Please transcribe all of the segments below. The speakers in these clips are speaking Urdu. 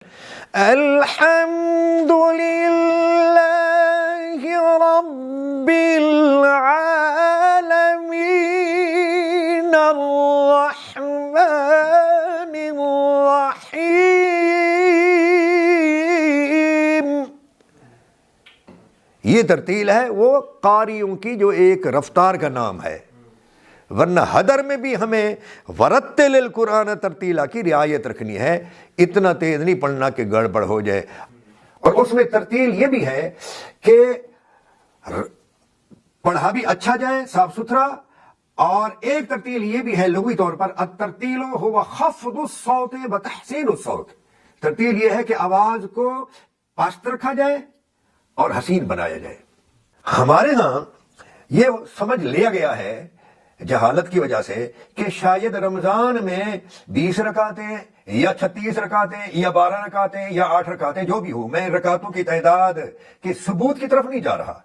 الحمد لله رب العالمين الرحمن الرحیم. یہ ترتیل ہے وہ قاریوں کی جو ایک رفتار کا نام ہے، ورنہ حدر میں بھی ہمیں ورتل القرآن ترتیلا کی رعایت رکھنی ہے، اتنا تیز نہیں پڑھنا کہ گڑبڑ ہو جائے. اور اس میں ترتیل یہ بھی ہے کہ پڑھا بھی اچھا جائے، صاف ستھرا. اور ایک ترتیل یہ بھی ہے لغوی طور پر، الترتیل هو خفض الصوت وتحسین الصوت. ترتیل یہ ہے کہ آواز کو پست رکھا جائے اور حسین بنایا جائے. ہمارے ہاں یہ سمجھ لیا گیا ہے جہالت کی وجہ سے کہ شاید رمضان میں 20 رکعتیں یا 36 رکعتیں یا 12 رکعتیں یا 8 رکعتیں جو بھی ہو، میں رکعتوں کی تعداد کے ثبوت کی طرف نہیں جا رہا.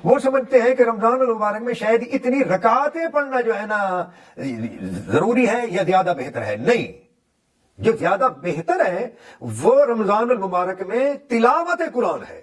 وہ سمجھتے ہیں کہ رمضان المبارک میں شاید اتنی رکعتیں پڑھنا جو ہے نا ضروری ہے یا زیادہ بہتر ہے. نہیں، جو زیادہ بہتر ہے وہ رمضان المبارک میں تلاوت قرآن ہے.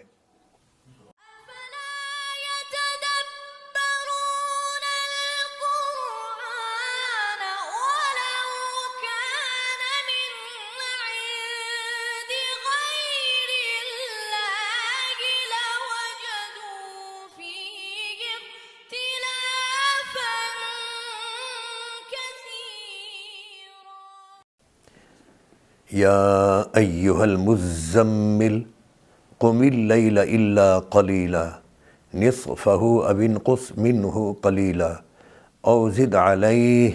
یا ایہا المزمل قم اللیل الا قلیلا نصفہ او انقص منہ قلیلا او زد علیہ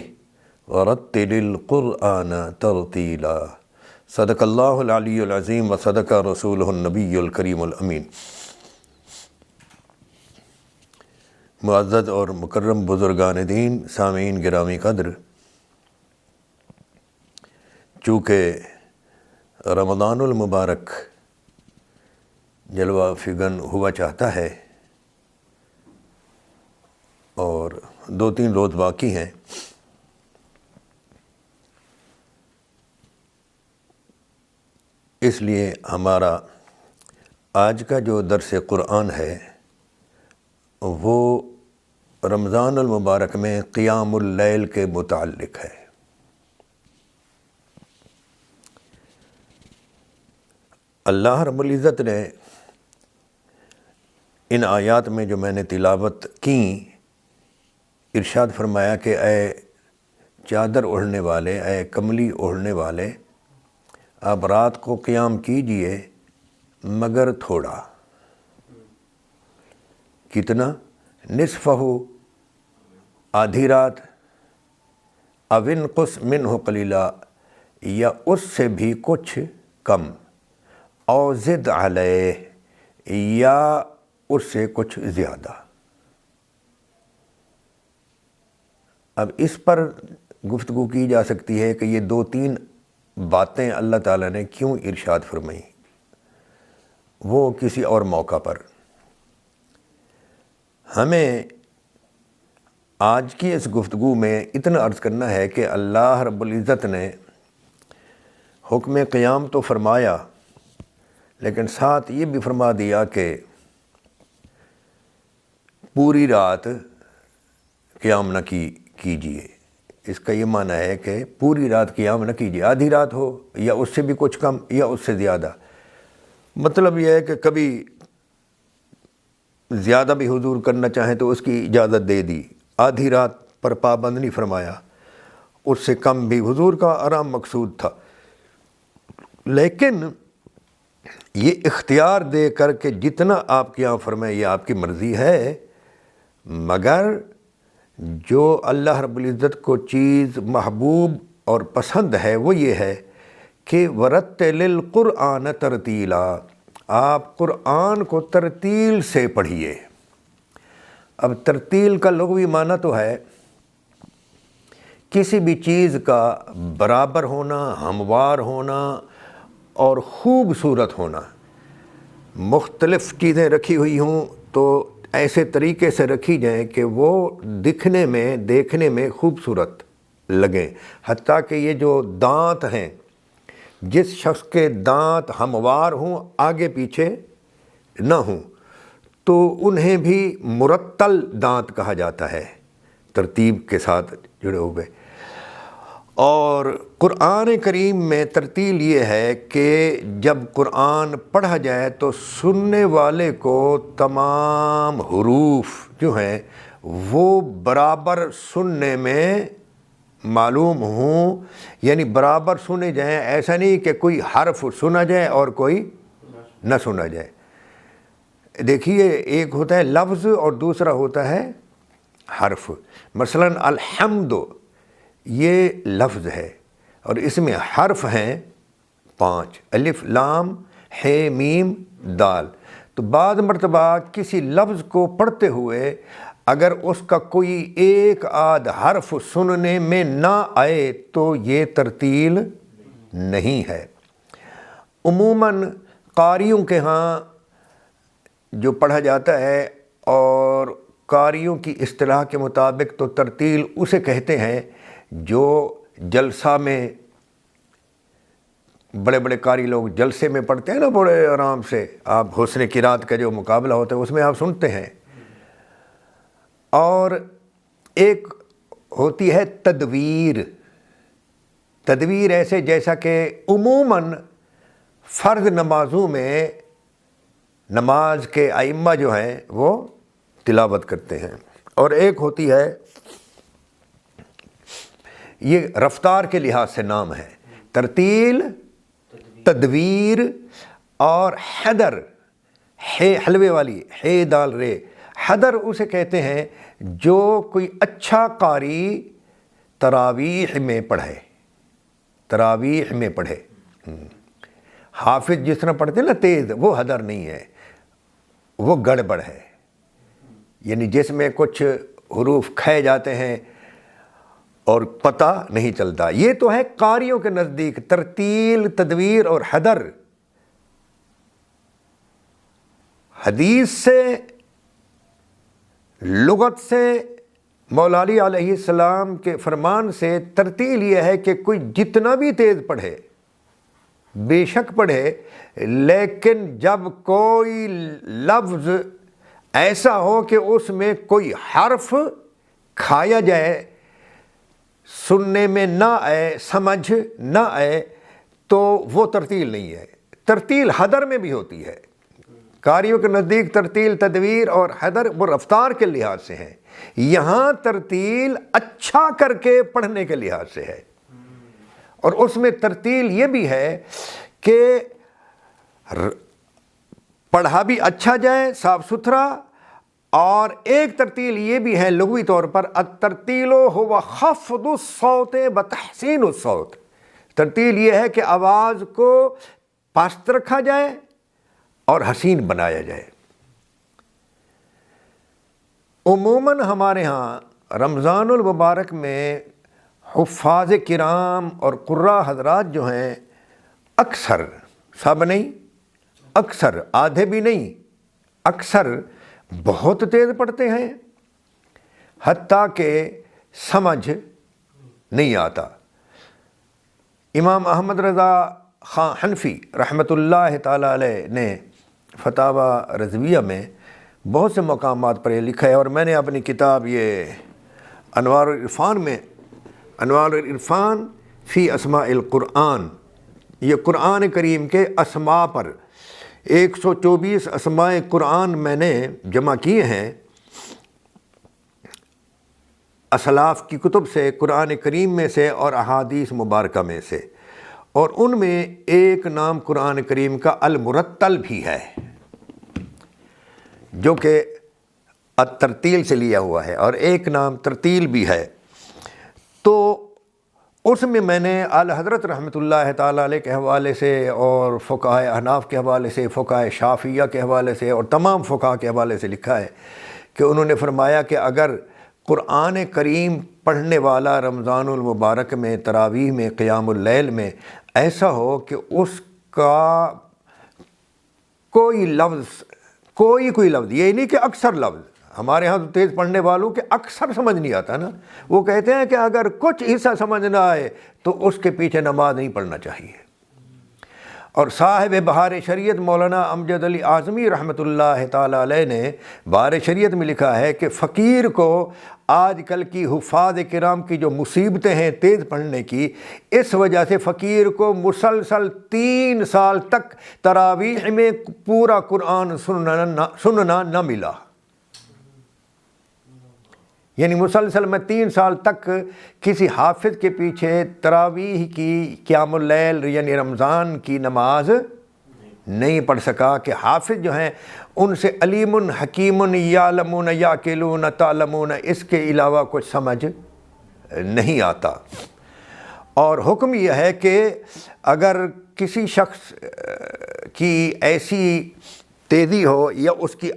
ورتل القرآن ترتیلا. صدق اللہ العلی العظیم و صدق رسولہ النبی الکریم الامین. معزز اور مکرم بزرگان دین، سامعین گرامی قدر، چونکہ رمضان المبارک جلوہ فگن ہوا چاہتا ہے اور 2-3 روز باقی ہیں، اس لیے ہمارا آج کا جو درس قرآن ہے وہ رمضان المبارک میں قیام اللیل کے متعلق ہے. اللہ رب العزت نے ان آیات میں جو میں نے تلاوت کی ارشاد فرمایا کہ اے چادر اوڑھنے والے، اے کملی اوڑھنے والے، آپ رات کو قیام کیجئے مگر تھوڑا. کتنا؟ نصفہ، آدھی رات، او انقص منہ قلیلا، یا اس سے بھی کچھ کم، او زد علیہ، یا اس سے کچھ زیادہ. اب اس پر گفتگو کی جا سکتی ہے کہ یہ 2-3 باتیں اللہ تعالیٰ نے کیوں ارشاد فرمائیں، وہ کسی اور موقع پر. ہمیں آج کی اس گفتگو میں اتنا عرض کرنا ہے کہ اللہ رب العزت نے حکم قیام تو فرمایا، لیکن ساتھ یہ بھی فرما دیا کہ پوری رات قیام نہ کیجیے. اس کا یہ معنی ہے کہ پوری رات قیام نہ کیجیے، آدھی رات ہو یا اس سے بھی کچھ کم یا اس سے زیادہ. مطلب یہ ہے کہ کبھی زیادہ بھی حضور کرنا چاہیں تو اس کی اجازت دے دی، آدھی رات پر پابند نہیں فرمایا، اس سے کم بھی حضور کا آرام مقصود تھا. لیکن یہ اختیار دے کر کہ جتنا آپ قیام فرمائیں یہ آپ کی مرضی ہے، مگر جو اللہ رب العزت کو چیز محبوب اور پسند ہے وہ یہ ہے کہ ورتل القرآن ترتیلا، آپ قرآن کو ترتیل سے پڑھیے. اب ترتیل کا لغوی معنی تو ہے کسی بھی چیز کا برابر ہونا، ہموار ہونا اور خوبصورت ہونا. مختلف چیزیں رکھی ہوئی ہوں تو ایسے طریقے سے رکھی جائیں کہ وہ دکھنے میں، دیکھنے میں خوبصورت لگیں. حتیٰ کہ یہ جو دانت ہیں جس شخص کے دانت ہموار ہوں، آگے پیچھے نہ ہوں، تو انہیں بھی مرتل دانت کہا جاتا ہے، ترتیب کے ساتھ جڑے ہوئے۔ اور قرآن کریم میں ترتیل یہ ہے کہ جب قرآن پڑھا جائے تو سننے والے کو تمام حروف جو ہیں وہ برابر سننے میں معلوم ہوں، یعنی برابر سنے جائیں، ایسا نہیں کہ کوئی حرف سنا جائے اور کوئی نہ سنا جائے۔ دیکھیے، ایک ہوتا ہے لفظ اور دوسرا ہوتا ہے حرف۔ مثلا الحمد یہ لفظ ہے اور اس میں حرف ہیں 5، الف لام ح میم دال۔ تو بعض مرتبہ کسی لفظ کو پڑھتے ہوئے اگر اس کا کوئی ایک آدھ حرف سننے میں نہ آئے تو یہ ترتیل نہیں ہے۔ عموماً قاریوں کے ہاں جو پڑھا جاتا ہے، اور قاریوں کی اصطلاح کے مطابق تو ترتیل اسے کہتے ہیں جو جلسہ میں، بڑے بڑے قاری لوگ جلسے میں پڑھتے ہیں نا بڑے آرام سے، آپ حسن قرات کا جو مقابلہ ہوتا ہے اس میں آپ سنتے ہیں۔ اور ایک ہوتی ہے تدویر۔ تدویر ایسے جیسا کہ عموماً فرض نمازوں میں نماز کے ائمہ جو ہیں وہ تلاوت کرتے ہیں۔ اور ایک ہوتی ہے، یہ رفتار کے لحاظ سے نام ہے، ترتیل، تدویر اور حدر، حلوے والی ہے دال رے۔ حدر اسے کہتے ہیں جو کوئی اچھا قاری تراویح میں پڑھے، تراویح میں پڑھے۔ حافظ جس طرح پڑھتے ہیں نا تیز، وہ حدر نہیں ہے، وہ گڑبڑ ہے، یعنی جس میں کچھ حروف کھائے جاتے ہیں اور پتہ نہیں چلتا۔ یہ تو ہے قاریوں کے نزدیک ترتیل، تدویر اور حدر۔ حدیث سے، لغت سے، مولا علی علیہ السلام کے فرمان سے ترتیل یہ ہے کہ کوئی جتنا بھی تیز پڑھے، بے شک پڑھے، لیکن جب کوئی لفظ ایسا ہو کہ اس میں کوئی حرف کھایا جائے، سننے میں نہ آئے، سمجھ نہ آئے، تو وہ ترتیل نہیں ہے۔ ترتیل حدر میں بھی ہوتی ہے۔ قاریوں کے نزدیک ترتیل، تدویر اور حدر وہ رفتار کے لحاظ سے ہے، یہاں ترتیل اچھا کر کے پڑھنے کے لحاظ سے ہے۔ اور اس میں ترتیل یہ بھی ہے کہ پڑھا بھی اچھا جائے، صاف ستھرا، اور ایک ترتیل یہ بھی ہے لغوی طور پر، الترتیل هو خفض الصوت بتحسین الصوت۔ ترتیل یہ ہے کہ آواز کو پست رکھا جائے اور حسین بنایا جائے۔ عموماً ہمارے ہاں رمضان المبارک میں حفاظ کرام اور قراء حضرات جو ہیں، اکثر، سب نہیں، اکثر، آدھے بھی نہیں، اکثر بہت تیز پڑھتے ہیں، حتیٰ کہ سمجھ نہیں آتا۔ امام احمد رضا خان حنفی رحمۃ اللہ تعالی علیہ نے فتاوی رضویہ میں بہت سے مقامات پر یہ لکھا ہے، اور میں نے اپنی کتاب یہ انوار العرفان میں، انوار العرفان فی اسماء القرآن، یہ قرآن کریم کے اسماء پر 124 اسماء قرآن میں نے جمع کیے ہیں اسلاف کی کتب سے، قرآن کریم میں سے اور احادیث مبارکہ میں سے، اور ان میں ایک نام قرآن کریم کا المرتل بھی ہے جو کہ الترتیل سے لیا ہوا ہے، اور ایک نام ترتیل بھی ہے۔ تو اس میں نے اعلی حضرت رحمۃ اللہ تعالیٰ علیہ کے حوالے سے، اور فقہائے احناف کے حوالے سے، فقہائے شافعیہ کے حوالے سے، اور تمام فقہاء کے حوالے سے لکھا ہے کہ انہوں نے فرمایا کہ اگر قرآن کریم پڑھنے والا رمضان المبارک میں، تراویح میں، قیام اللیل میں ایسا ہو کہ اس کا کوئی لفظ، کوئی لفظ، یہ نہیں کہ اکثر لفظ، ہمارے ہاں تو تیز پڑھنے والوں کے اکثر سمجھ نہیں آتا نا، وہ کہتے ہیں کہ اگر کچھ حصہ سمجھ نہ آئے تو اس کے پیچھے نماز نہیں پڑھنا چاہیے۔ اور صاحب بہار شریعت مولانا امجد علی اعظمی رحمۃ اللہ تعالیٰ علیہ نے بہار شریعت میں لکھا ہے کہ فقیر کو آج کل کی حفاظ کرام کی جو مصیبتیں ہیں تیز پڑھنے کی، اس وجہ سے فقیر کو مسلسل 3 سال تک تراویح میں پورا قرآن سننا نہ ملا۔ یعنی مسلسل میں 3 سال تک کسی حافظ کے پیچھے تراویح کی قیام اللیل یعنی رمضان کی نماز نہیں پڑھ سکا، کہ حافظ جو ہیں ان سے علیم حکیم یعلمون یعقلون تعلمون اس کے علاوہ کچھ سمجھ نہیں آتا۔ اور حکم یہ ہے کہ اگر کسی شخص کی ایسی تیزی ہو یا اس کی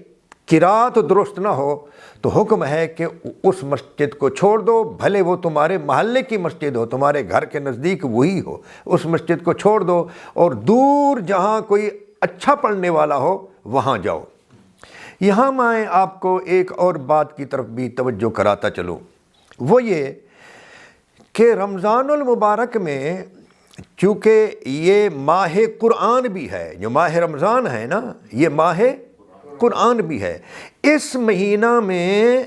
قرات درست نہ ہو تو حکم ہے کہ اس مسجد کو چھوڑ دو، بھلے وہ تمہارے محلے کی مسجد ہو، تمہارے گھر کے نزدیک وہی ہو، اس مسجد کو چھوڑ دو اور دور جہاں کوئی اچھا پڑھنے والا ہو وہاں جاؤ۔ یہاں میں آپ کو ایک اور بات کی طرف بھی توجہ کراتا چلوں، وہ یہ کہ رمضان المبارک میں چونکہ یہ ماہ قرآن بھی ہے، جو ماہ رمضان ہے نا، یہ ماہ قرآن بھی ہے، اس مہینہ میں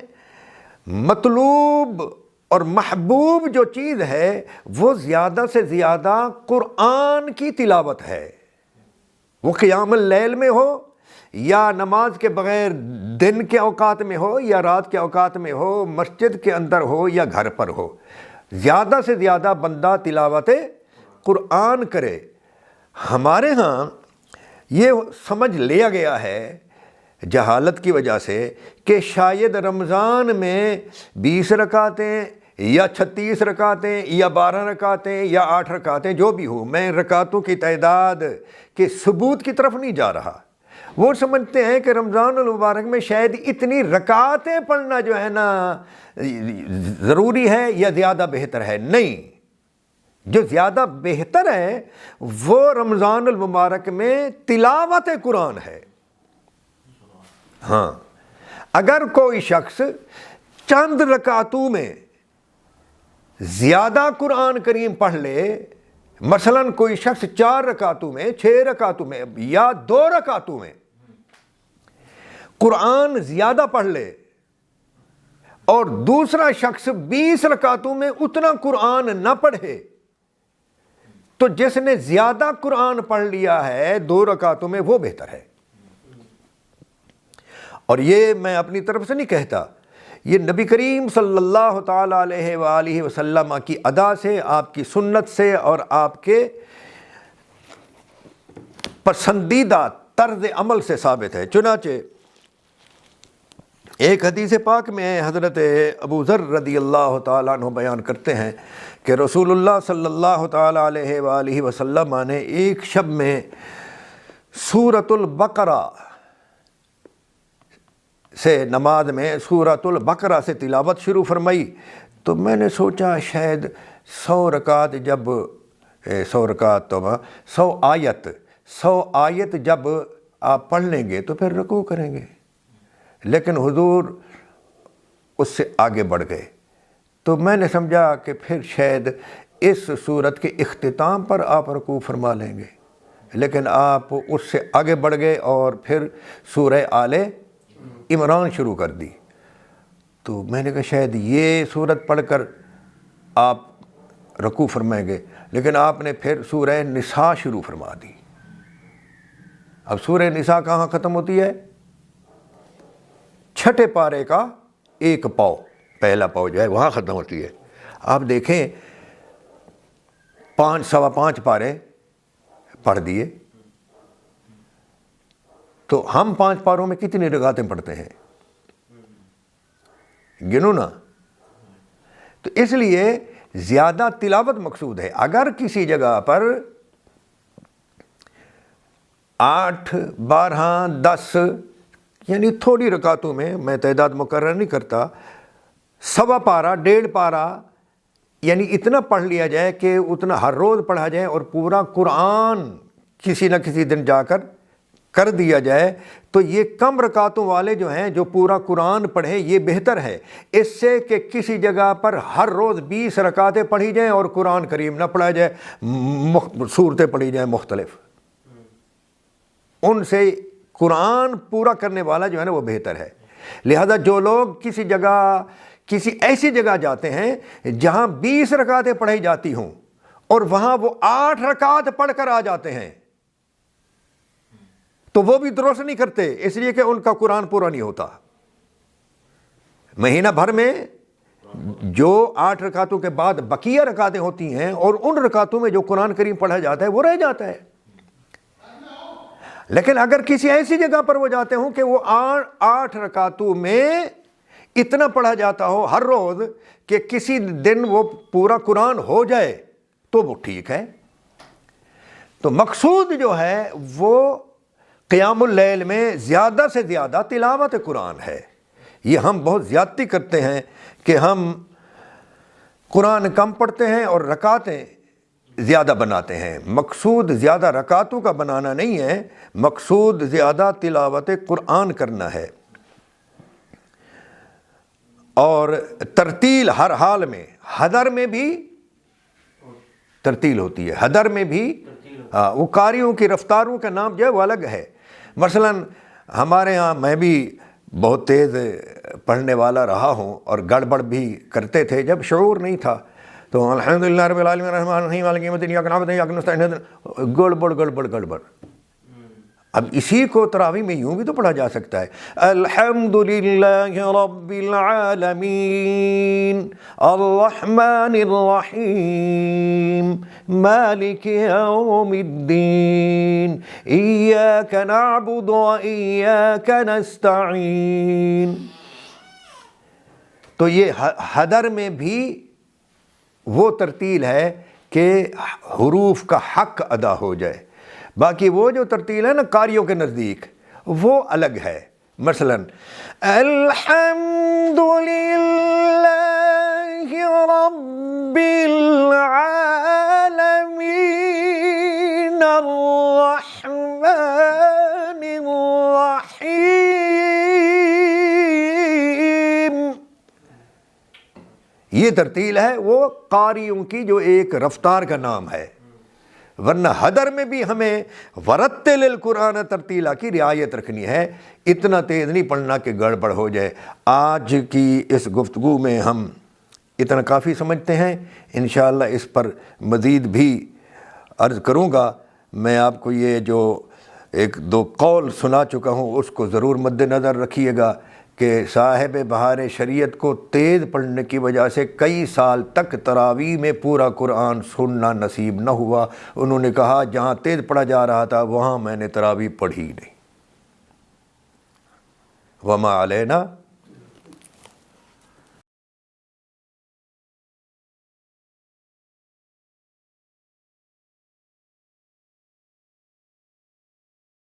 مطلوب اور محبوب جو چیز ہے وہ زیادہ سے زیادہ قرآن کی تلاوت ہے، وہ قیام اللیل میں ہو یا نماز کے بغیر دن کے اوقات میں ہو یا رات کے اوقات میں ہو، مسجد کے اندر ہو یا گھر پر ہو، زیادہ سے زیادہ بندہ تلاوت قرآن کرے۔ ہمارے ہاں یہ سمجھ لیا گیا ہے جہالت کی وجہ سے کہ شاید رمضان میں 20 رکعتیں یا 36 رکعتیں یا 12 رکعتیں یا 8 رکعتیں جو بھی ہو، میں رکعتوں کی تعداد کے ثبوت کی طرف نہیں جا رہا۔ وہ سمجھتے ہیں کہ رمضان المبارک میں شاید اتنی رکعتیں پڑھنا جو ہے نا ضروری ہے یا زیادہ بہتر ہے۔ نہیں، جو زیادہ بہتر ہے وہ رمضان المبارک میں تلاوت قرآن ہے۔ ہاں، اگر کوئی شخص چند رکعتوں میں زیادہ قرآن کریم پڑھ لے، مثلا کوئی شخص 4 رکعتوں میں، 6 رکعتوں میں یا 2 رکعتوں میں قرآن زیادہ پڑھ لے اور دوسرا شخص 20 رکعتوں میں اتنا قرآن نہ پڑھے، تو جس نے زیادہ قرآن پڑھ لیا ہے 2 رکعتوں میں وہ بہتر ہے۔ اور یہ میں اپنی طرف سے نہیں کہتا، یہ نبی کریم صلی اللہ تعالیٰ علیہ وآلہ وسلم کی ادا سے، آپ کی سنت سے اور آپ کے پسندیدہ طرز عمل سے ثابت ہے۔ چنانچہ ایک حدیث پاک میں حضرت ابو ذر رضی اللہ تعالیٰ عنہ بیان کرتے ہیں کہ رسول اللہ صلی اللہ تعالیٰ علیہ وآلہ وسلم نے ایک شب میں سورۃ البقرہ سے نماز میں سورۃ البقرہ سے تلاوت شروع فرمائی، تو میں نے سوچا شاید 100 آیت جب آپ پڑھ لیں گے تو پھر رکوع کریں گے، لیکن حضور اس سے آگے بڑھ گئے، تو میں نے سمجھا کہ پھر شاید اس سورت کے اختتام پر آپ رکوع فرما لیں گے، لیکن آپ اس سے آگے بڑھ گئے اور پھر سورہ آل عمران شروع کر دی۔ تو میں نے کہا شاید یہ سورت پڑھ کر آپ رکوع فرمائیں گے، لیکن آپ نے پھر سورہ نساء شروع فرما دی۔ اب سورہ نساء کہاں ختم ہوتی ہے؟ 6 پارے کا 1 پاؤ، پہلا پاؤ جو ہے وہاں ختم ہوتی ہے۔ آپ دیکھیں 5 سوا 5 پارے پڑھ دیے، تو ہم 5 پاروں میں کتنی رکعتیں پڑھتے ہیں؟ گنو نا۔ تو اس لیے زیادہ تلاوت مقصود ہے۔ اگر کسی جگہ پر 8 12 10 یعنی تھوڑی رکعتوں میں تعداد مقرر نہیں کرتا، سوا پارہ 1.5 پارہ یعنی اتنا پڑھ لیا جائے کہ اتنا ہر روز پڑھا جائے اور پورا قرآن کسی نہ کسی دن جا کر دیا جائے، تو یہ کم رکعتوں والے جو ہیں جو پورا قرآن پڑھیں یہ بہتر ہے، اس سے کہ کسی جگہ پر ہر روز 20 رکعتیں پڑھی جائیں اور قرآن کریم نہ پڑھا جائے، صورتیں پڑھی جائیں مختلف۔ ان سے قرآن پورا کرنے والا جو ہے نا وہ بہتر ہے۔ لہذا جو لوگ کسی ایسی جگہ جاتے ہیں جہاں 20 رکعتیں پڑھی جاتی ہوں اور وہاں وہ 8 رکعت پڑھ کر آ جاتے ہیں تو وہ بھی درست نہیں کرتے، اس لیے کہ ان کا قرآن پورا نہیں ہوتا۔ مہینہ بھر میں جو 8 رکعتوں کے بعد بقیہ رکعتیں ہوتی ہیں اور ان رکعتوں میں جو قرآن کریم پڑھا جاتا ہے وہ رہ جاتا ہے۔ لیکن اگر کسی ایسی جگہ پر وہ جاتے ہوں کہ وہ 8 رکعتوں میں اتنا پڑھا جاتا ہو ہر روز کہ کسی دن وہ پورا قرآن ہو جائے تو وہ ٹھیک ہے۔ تو مقصود جو ہے وہ قیام اللیل میں زیادہ سے زیادہ تلاوت قرآن ہے۔ یہ ہم بہت زیادتی کرتے ہیں کہ ہم قرآن کم پڑھتے ہیں اور رکعتیں زیادہ بناتے ہیں۔ مقصود زیادہ رکعتوں کا بنانا نہیں ہے، مقصود زیادہ تلاوت قرآن کرنا ہے۔ اور ترتیل ہر حال میں، حضر میں بھی ترتیل ہوتی ہے، حضر میں بھی وہ قاریوں کی رفتاروں کا نام جو ہے وہ الگ ہے۔ مثلا ہمارے ہاں میں بھی بہت تیز پڑھنے والا رہا ہوں اور گڑبڑ بھی کرتے تھے جب شعور نہیں تھا، تو الحمدللہ رب العالمین الرحمن الرحیم مالک یوم الدین ایاک نعبد و ایاک نستعین، گڑبڑ۔ اب اسی کو تراویح میں یوں بھی تو پڑھا جا سکتا ہے، الحمدللہ رب العالمین الرحمن الرحیم مالک یوم الدین ایاک نعبد و ایاک نستعین۔ تو یہ حضر میں بھی وہ ترتیل ہے کہ حروف کا حق ادا ہو جائے۔ باقی وہ جو ترتیل ہے نا قاریوں کے نزدیک وہ الگ ہے۔ مثلا الحمد للہ رب العالمین الرحمن الرحیم، یہ ترتیل ہے وہ قاریوں کی جو ایک رفتار کا نام ہے۔ ورنہ حضر میں بھی ہمیں ورتل القرآن ترتیلہ کی رعایت رکھنی ہے، اتنا تیز نہیں پڑھنا کہ گڑبڑ ہو جائے۔ آج کی اس گفتگو میں ہم اتنا کافی سمجھتے ہیں، انشاءاللہ اس پر مزید بھی عرض کروں گا۔ میں آپ کو یہ جو 1-2 قول سنا چکا ہوں اس کو ضرور مد نظر رکھیے گا کہ صاحب بہار شریعت کو تیز پڑھنے کی وجہ سے کئی سال تک تراویح میں پورا قرآن سننا نصیب نہ ہوا۔ انہوں نے کہا جہاں تیز پڑھا جا رہا تھا وہاں میں نے تراویح پڑھی نہیں۔ وما علینا